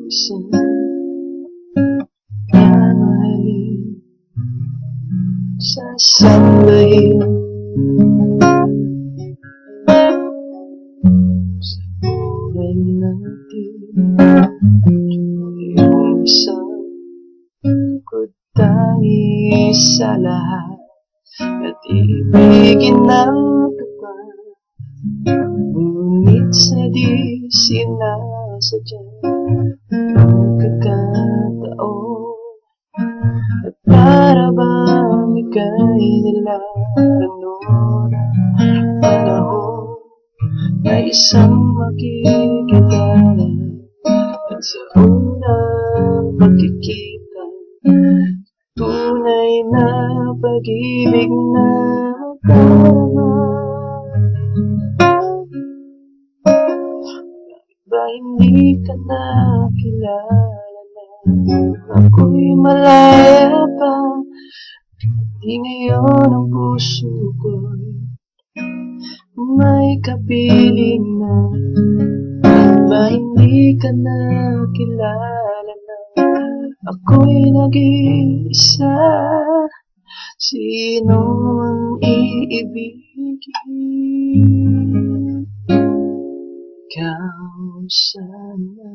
Isang mamahalin, sasambahin sa buhay natin. Yung isang tangi sa lahat at ibigin ng tapat, ngunit sa di sinasadya pagkakataon, at para bang ika'y nilalaro ng panahon na isang makikilala, at sa unang pagkikita tunay na pag-ibig na magdarama. Bakit ba hindi ka na kilala na ako'y malaya pa? Di ngayon ang puso ko'y may kapiling na. Ba hindi ka na kilala na ako'y nag-iisa? Sino ang iibigin? Ikaw sana.